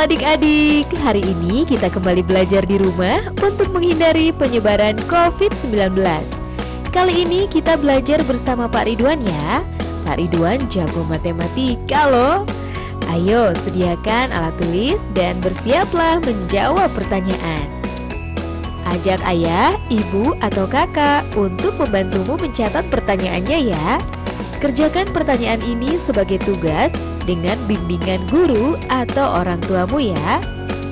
Halo adik-adik, hari ini kita kembali belajar di rumah untuk menghindari penyebaran COVID-19. Kali ini kita belajar bersama Pak Ridwan ya. Pak Ridwan jago matematika loh. Ayo sediakan alat tulis dan bersiaplah menjawab pertanyaan. Ajak ayah, ibu, atau kakak untuk membantumu mencatat pertanyaannya ya. Kerjakan pertanyaan ini sebagai tugas dengan bimbingan guru atau orang tuamu ya.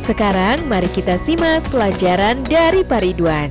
Sekarang mari kita simak pelajaran dari Pak Ridwan.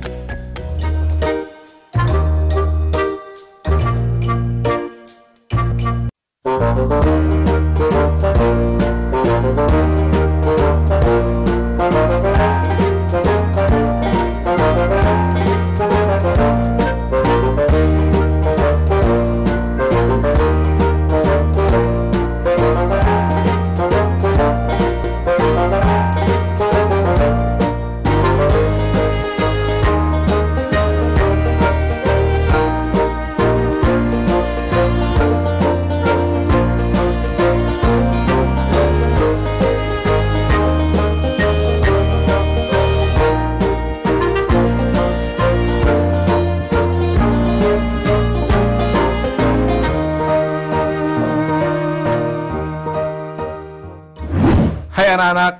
Hai anak-anak,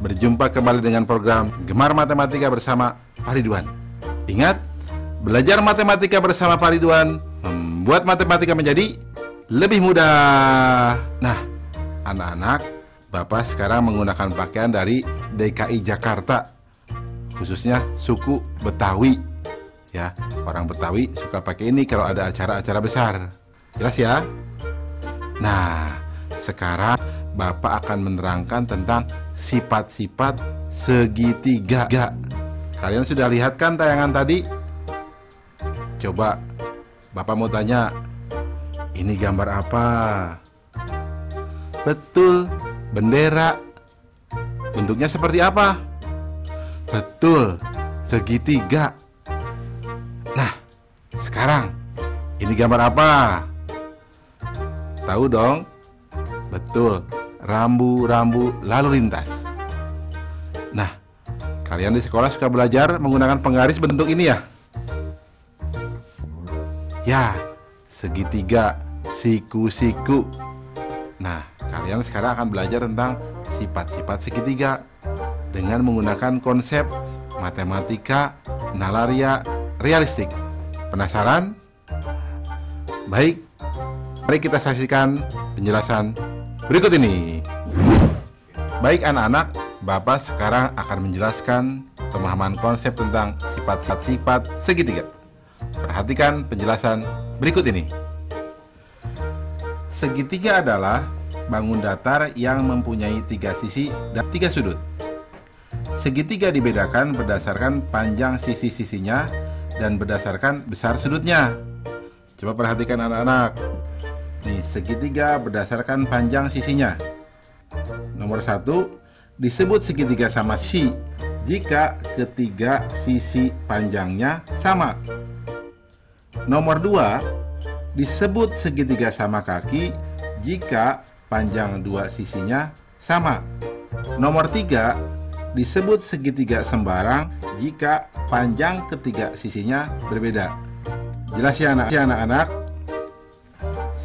berjumpa kembali dengan program Gemar Matematika bersama Pak Ridwan. Ingat, belajar matematika bersama Pak Ridwan membuat matematika menjadi lebih mudah. Nah, anak-anak, Bapak sekarang menggunakan pakaian dari DKI Jakarta, khususnya suku Betawi. Ya, orang Betawi suka pakai ini kalau ada acara-acara besar. Jelas ya? Nah, sekarang Bapak akan menerangkan tentang sifat-sifat segitiga. Kalian sudah lihat kan tayangan tadi? Coba Bapak mau tanya, ini gambar apa? Betul, bendera. Bentuknya seperti apa? Betul, segitiga. Nah, sekarang ini gambar apa? Tahu dong? Betul, rambu-rambu lalu lintas. Nah, kalian di sekolah suka belajar menggunakan penggaris bentuk ini ya? Ya, segitiga, siku-siku. Nah, kalian sekarang akan belajar tentang sifat-sifat segitiga dengan menggunakan konsep matematika nalaria realistik. Penasaran? Baik, mari kita saksikan penjelasan berikut ini. Baik anak-anak, Bapak sekarang akan menjelaskan pemahaman konsep tentang sifat-sifat segitiga. Perhatikan penjelasan berikut ini. Segitiga adalah bangun datar yang mempunyai 3 sisi dan 3 sudut. Segitiga dibedakan berdasarkan panjang sisi-sisinya dan berdasarkan besar sudutnya. Coba perhatikan anak-anak. Nih, segitiga berdasarkan panjang sisinya. Nomor 1, disebut segitiga sama sisi jika ketiga sisi panjangnya sama. Nomor 2, disebut segitiga sama kaki jika panjang 2 sisinya sama. Nomor 3, disebut segitiga sembarang jika panjang ketiga sisinya berbeda. Jelas ya anak-anak?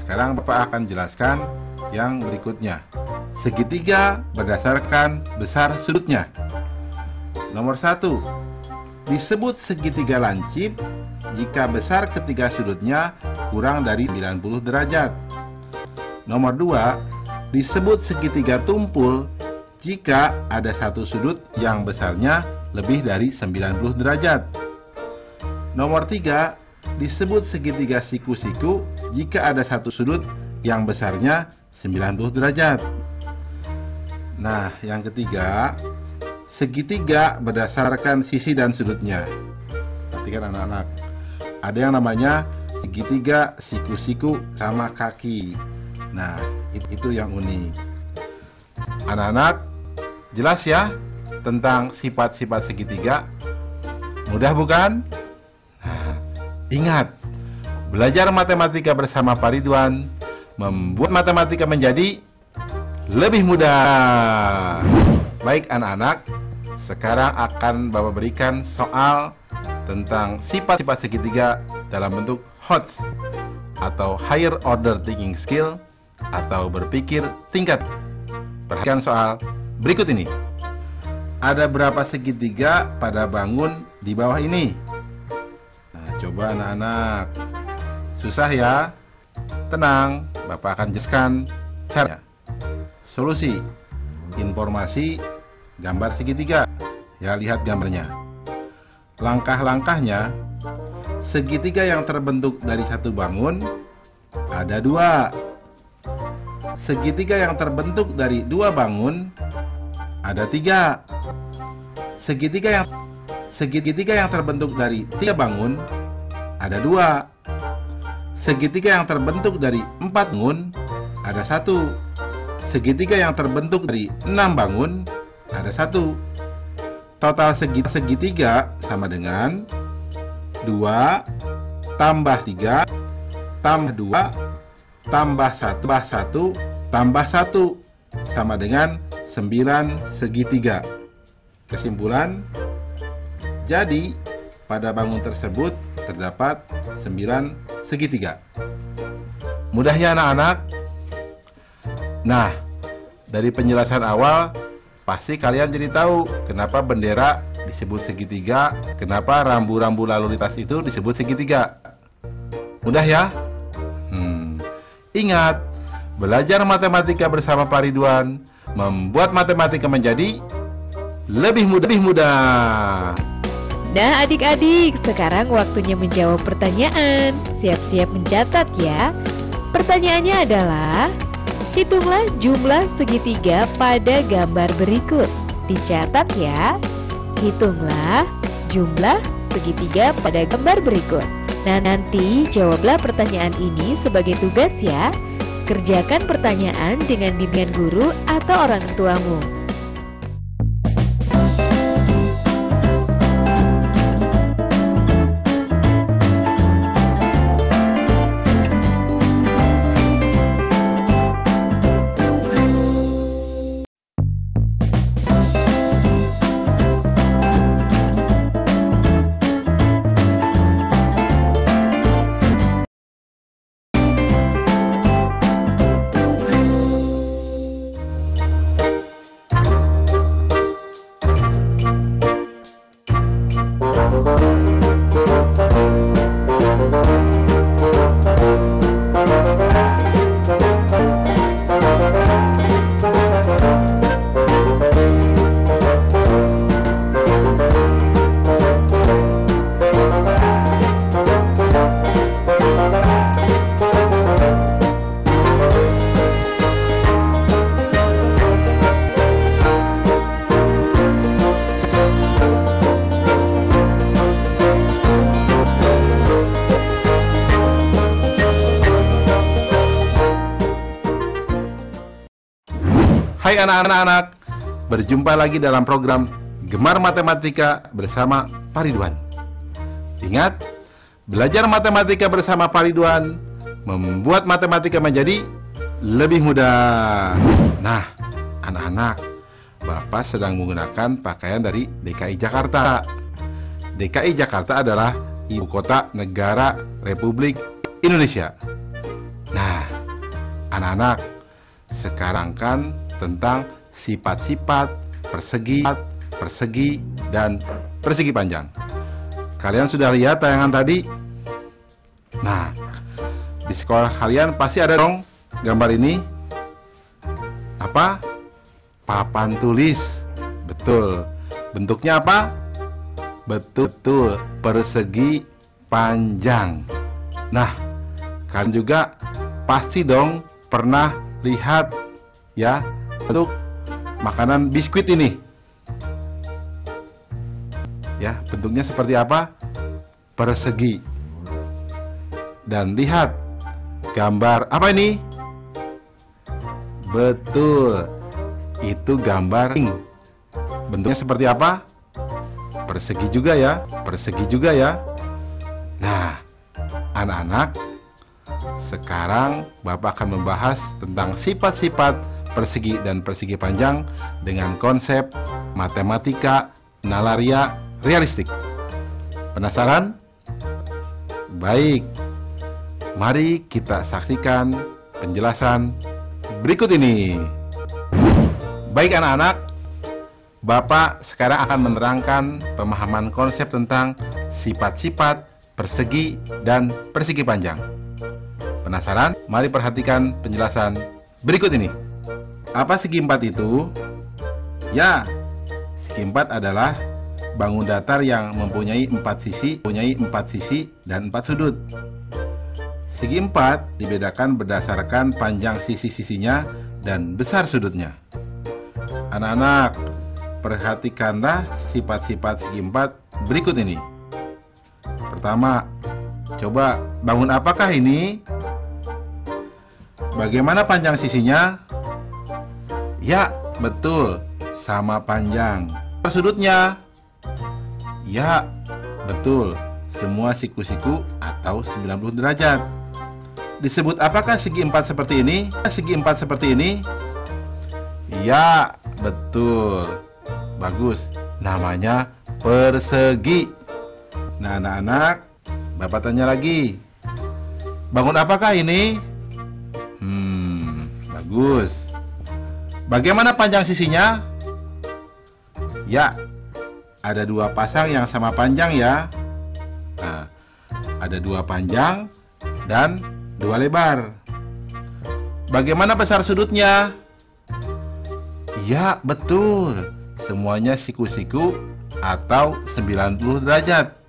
Sekarang Bapak akan jelaskan yang berikutnya. Segitiga berdasarkan besar sudutnya. Nomor 1, disebut segitiga lancip jika besar ketiga sudutnya kurang dari 90 derajat. Nomor 2, disebut segitiga tumpul jika ada satu sudut yang besarnya lebih dari 90 derajat. Nomor 3, disebut segitiga siku-siku jika ada satu sudut yang besarnya 90 derajat. Nah, yang ketiga, segitiga berdasarkan sisi dan sudutnya. Perhatikan anak-anak. Ada yang namanya segitiga siku-siku sama kaki. Nah, itu yang unik. Anak-anak, jelas ya tentang sifat-sifat segitiga? Mudah bukan? Nah, ingat, belajar matematika bersama Pak Ridwan membuat matematika menjadi lebih mudah. Baik anak-anak, sekarang akan Bapak berikan soal tentang sifat-sifat segitiga dalam bentuk HOTS atau Higher Order Thinking Skill atau berpikir tingkat. Perhatikan soal berikut ini. Ada berapa segitiga pada bangun di bawah ini? Nah, coba anak-anak. Susah ya? Tenang, Bapak akan jelaskan caranya. Solusi, informasi, gambar segitiga. Ya, lihat gambarnya. Langkah-langkahnya, segitiga yang terbentuk dari satu bangun ada dua. Segitiga yang terbentuk dari dua bangun ada tiga. Segitiga yang terbentuk dari tiga bangun ada dua. Segitiga yang terbentuk dari empat bangun ada satu. Segitiga yang terbentuk dari 6 bangun ada satu. Total segitiga sama dengan 2 tambah 3 tambah 2 tambah 1 tambah 1 sama dengan 9 segitiga. Kesimpulan, jadi pada bangun tersebut terdapat 9 segitiga. Mudah ya anak-anak? Nah, dari penjelasan awal, pasti kalian jadi tahu kenapa bendera disebut segitiga, kenapa rambu-rambu lalu lintas itu disebut segitiga. Mudah ya? Ingat, belajar matematika bersama Pak Ridwan membuat matematika menjadi lebih mudah. Nah adik-adik, sekarang waktunya menjawab pertanyaan. Siap-siap mencatat ya. Pertanyaannya adalah, hitunglah jumlah segitiga pada gambar berikut. Dicatat ya. Hitunglah jumlah segitiga pada gambar berikut. Nah, nanti jawablah pertanyaan ini sebagai tugas ya. Kerjakan pertanyaan dengan bimbingan guru atau orang tuamu. Hai anak-anak, berjumpa lagi dalam program Gemar Matematika bersama Pak Ridwan. Ingat, belajar matematika bersama Pak Ridwan membuat matematika menjadi lebih mudah. Nah, anak-anak, Bapak sedang menggunakan pakaian dari DKI Jakarta. DKI Jakarta adalah ibu kota negara Republik Indonesia. Nah, anak-anak, sekarang kan tentang sifat-sifat persegi, dan persegi panjang. Kalian sudah lihat tayangan tadi? Nah, di sekolah kalian pasti ada dong gambar ini. Apa? Papan tulis. Betul. Bentuknya apa? Betul, persegi panjang. Nah, kalian juga pasti dong pernah lihat ya bentuk makanan biskuit ini. Ya, bentuknya seperti apa? Persegi. Dan lihat gambar apa ini? Betul, itu gambar ring. Bentuknya seperti apa? Persegi juga ya. Nah, anak-anak, sekarang Bapak akan membahas tentang sifat-sifat persegi dan persegi panjang dengan konsep matematika nalaria realistik. Penasaran? Baik, mari kita saksikan penjelasan berikut ini. Baik anak-anak, Bapak sekarang akan menerangkan pemahaman konsep tentang sifat-sifat persegi dan persegi panjang. Penasaran? Mari perhatikan penjelasan berikut ini. Apa segi empat itu? Ya, segi empat adalah bangun datar yang mempunyai empat sisi dan empat sudut. Segi empat dibedakan berdasarkan panjang sisi-sisinya dan besar sudutnya. Anak-anak, perhatikanlah sifat-sifat segi empat berikut ini. Pertama, coba bangun apakah ini? Bagaimana panjang sisinya? Ya, betul, sama panjang. Sudutnya? Ya, betul, semua siku-siku atau 90 derajat. Disebut apakah segi empat seperti ini? Segi empat seperti ini? Ya, betul. Bagus, namanya persegi. Nah, anak-anak, Bapak tanya lagi. Bangun apakah ini? Bagus. Bagaimana panjang sisinya? Ya, ada dua pasang yang sama panjang ya. Nah, ada dua panjang dan dua lebar. Bagaimana besar sudutnya? Ya, betul. Semuanya siku-siku atau 90 derajat.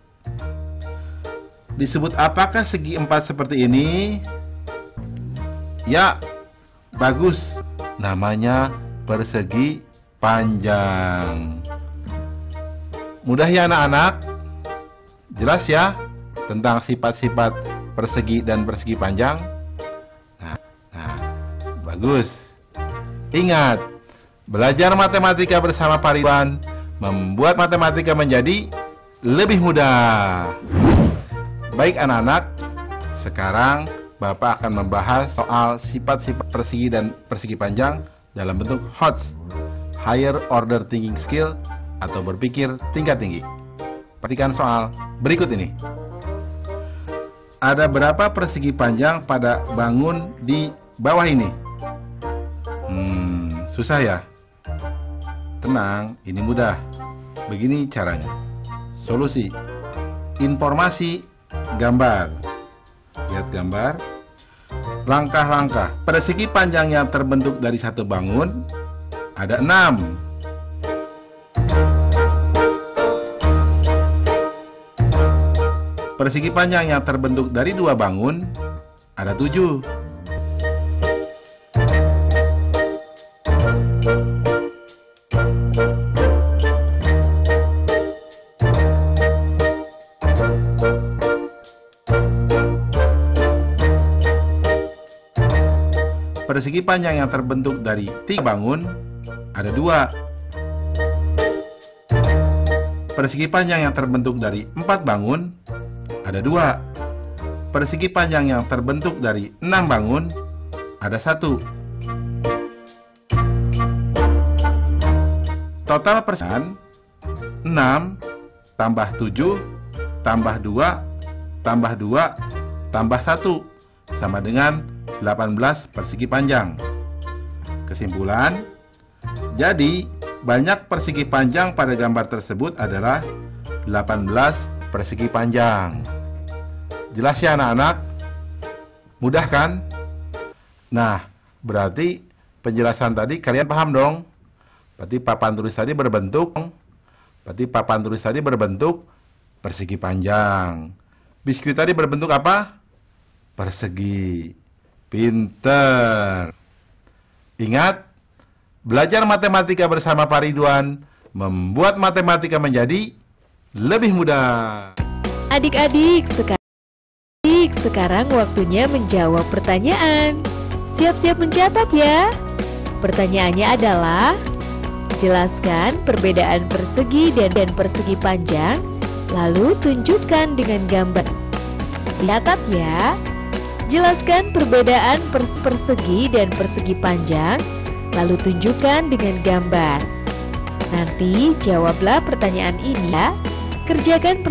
Disebut apakah segi empat seperti ini? Ya, bagus. Namanya persegi panjang. Mudah ya anak-anak? Jelas ya tentang sifat-sifat persegi dan persegi panjang? Nah, bagus. Ingat, belajar matematika bersama Pak Ridwan membuat matematika menjadi lebih mudah. Baik anak-anak, sekarang Bapak akan membahas soal sifat-sifat persegi dan persegi panjang dalam bentuk HOTS, Higher Order Thinking Skill, atau berpikir tingkat tinggi. Perhatikan soal berikut ini. Ada berapa persegi panjang pada bangun di bawah ini? Susah ya? Tenang, ini mudah. Begini caranya. Solusi. Informasi, gambar. Lihat gambar. Langkah-langkah. Persegi panjang yang terbentuk dari satu bangun ada 6. Persegi panjang yang terbentuk dari 2 bangun ada 7. Persegi panjang yang terbentuk dari 3 bangun ada 2. Persegi panjang yang terbentuk dari 4 bangun ada 2. Persegi panjang yang terbentuk dari 6 bangun ada 1. Total persen 6 tambah 7 tambah 2 tambah 2 tambah 1 sama dengan 18 persegi panjang. Kesimpulan, jadi banyak persegi panjang pada gambar tersebut adalah 18 persegi panjang. Jelas ya anak-anak? Mudah kan? Nah, berarti penjelasan tadi kalian paham dong? Berarti papan tulis tadi berbentuk persegi panjang. Biskuit tadi berbentuk apa? Persegi. Pinter. Ingat, belajar matematika bersama Pak Ridwan membuat matematika menjadi lebih mudah. Adik-adik, sekarang waktunya menjawab pertanyaan. Siap-siap mencatat ya. Pertanyaannya adalah, jelaskan perbedaan persegi dan persegi panjang, lalu tunjukkan dengan gambar. Catat ya. Jelaskan perbedaan persegi dan persegi panjang, lalu tunjukkan dengan gambar. Nanti jawablah pertanyaan ini ya. Kerjakan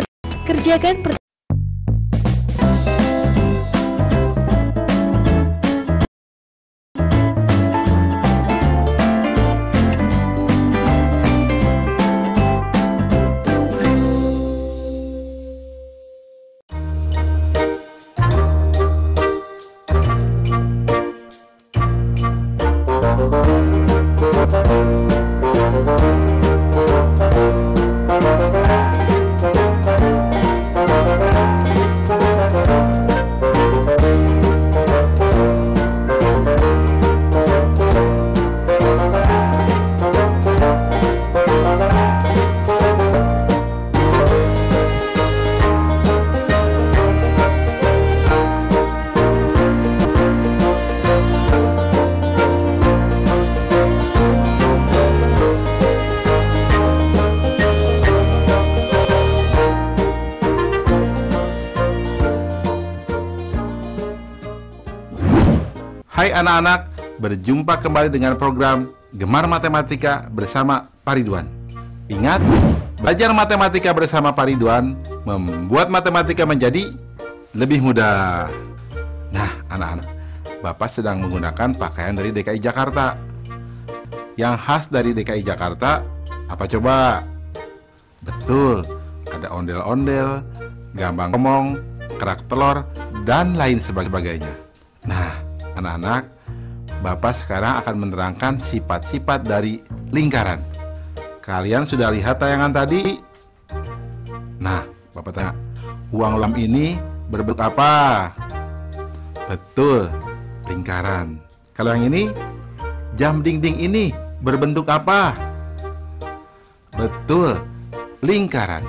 Hai anak-anak, berjumpa kembali dengan program Gemar Matematika bersama Pak Ridwan. Ingat, belajar matematika bersama Pak Ridwan membuat matematika menjadi lebih mudah. Nah, anak-anak, Bapak sedang menggunakan pakaian dari DKI Jakarta. Yang khas dari DKI Jakarta, apa coba? Betul, ada ondel-ondel, gambang kromong, kerak telur, dan lain sebagainya. Nah, anak-anak, Bapak sekarang akan menerangkan sifat-sifat dari lingkaran. Kalian sudah lihat tayangan tadi? Nah, Bapak tanya, uang lem ini berbentuk apa? Betul, lingkaran. Kalau yang ini, jam dinding ini berbentuk apa? Betul, lingkaran.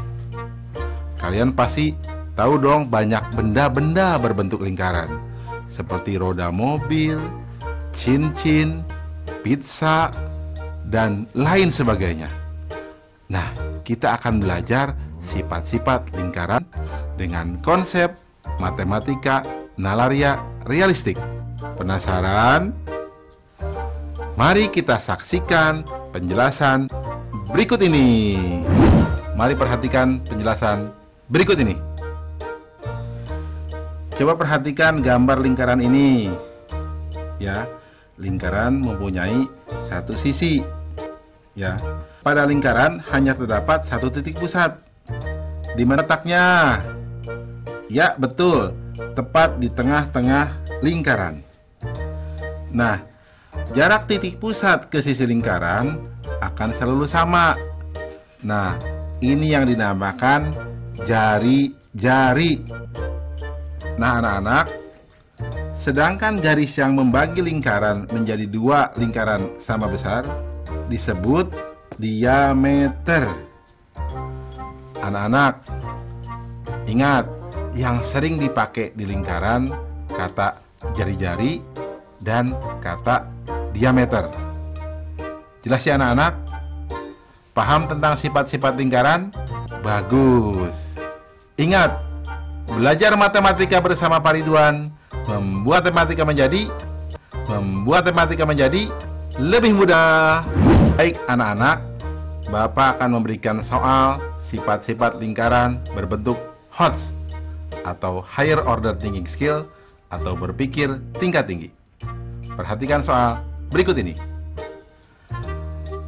Kalian pasti tahu dong banyak benda-benda berbentuk lingkaran. Seperti roda mobil, cincin, pizza, dan lain sebagainya. Nah, kita akan belajar sifat-sifat lingkaran dengan konsep matematika nalaria realistik. Penasaran? Mari kita saksikan penjelasan berikut ini. Mari perhatikan penjelasan berikut ini. Coba perhatikan gambar lingkaran ini. Ya, lingkaran mempunyai satu sisi. Ya, pada lingkaran hanya terdapat satu titik pusat. Di mana letaknya? Ya, betul, tepat di tengah-tengah lingkaran. Nah, jarak titik pusat ke sisi lingkaran akan selalu sama. Nah, ini yang dinamakan jari-jari. Nah, anak-anak, sedangkan garis yang membagi lingkaran menjadi dua lingkaran sama besar disebut diameter. Anak-anak, ingat, yang sering dipakai di lingkaran kata jari-jari dan kata diameter. Jelas ya anak-anak? Paham tentang sifat-sifat lingkaran? Bagus. Ingat, belajar matematika bersama Pak Ridwan membuat matematika menjadi lebih mudah. Baik anak-anak, Bapak akan memberikan soal sifat-sifat lingkaran berbentuk HOTS atau Higher Order Thinking Skill atau berpikir tingkat tinggi. Perhatikan soal berikut ini.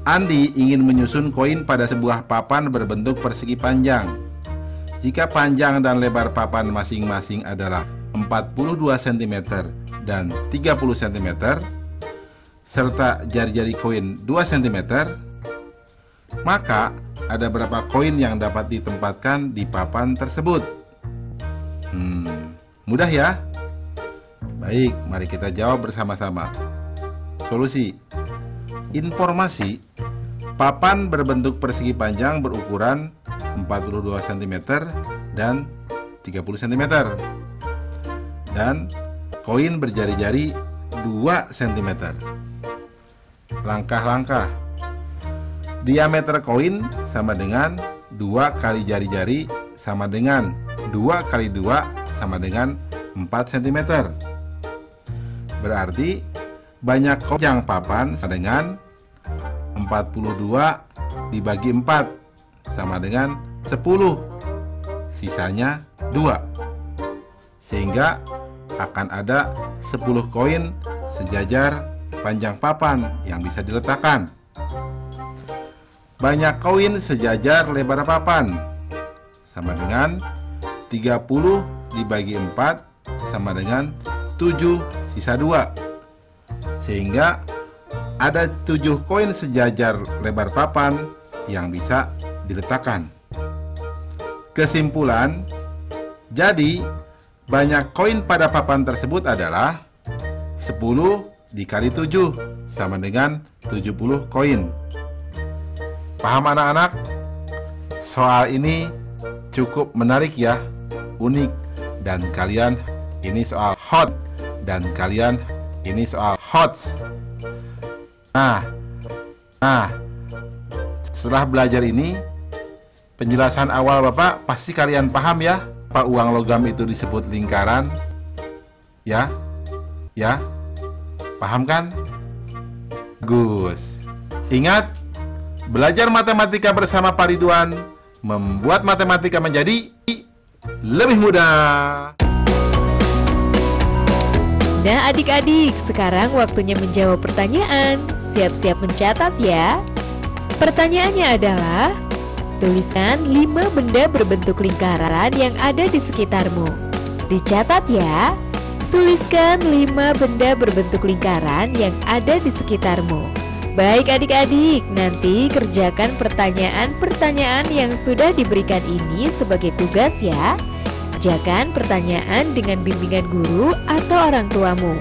Andi ingin menyusun koin pada sebuah papan berbentuk persegi panjang. Jika panjang dan lebar papan masing-masing adalah 42 cm dan 30 cm, serta jari-jari koin 2 cm, maka ada berapa koin yang dapat ditempatkan di papan tersebut? Mudah ya? Baik, mari kita jawab bersama-sama. Solusi. Informasi, papan berbentuk persegi panjang berukuran 42 cm dan 30 cm. Dan koin berjari-jari 2 cm. Langkah-langkah. Diameter koin sama dengan 2 kali jari-jari sama dengan 2 kali 2 sama dengan 4 cm. Berarti banyak panjang papan sama dengan 42 dibagi 4 sama dengan 10. Sisanya 2. Sehingga akan ada 10 koin sejajar panjang papan yang bisa diletakkan. Banyak koin sejajar lebar papan sama dengan 30 dibagi 4 sama dengan 7 sisa 2. Sehingga ada 7 koin sejajar lebar papan yang bisa diletakkan. Kesimpulan, jadi banyak koin pada papan tersebut adalah 10 dikali 7 sama dengan 70 koin. Paham anak-anak? Soal ini cukup menarik ya, unik, dan kalian ini soal hot, dan kalian ini soal hot. Nah, setelah belajar ini, penjelasan awal Bapak pasti kalian paham ya, Pak, uang logam itu disebut lingkaran. Ya, paham kan? Bagus. Ingat, belajar matematika bersama Pak Ridwan membuat matematika menjadi lebih mudah. Nah adik-adik, sekarang waktunya menjawab pertanyaan. Siap-siap mencatat ya. Pertanyaannya adalah, tuliskan 5 benda berbentuk lingkaran yang ada di sekitarmu. Dicatat ya. Tuliskan 5 benda berbentuk lingkaran yang ada di sekitarmu. Baik adik-adik, nanti kerjakan pertanyaan-pertanyaan yang sudah diberikan ini sebagai tugas ya. Kerjakan pertanyaan dengan bimbingan guru atau orang tuamu.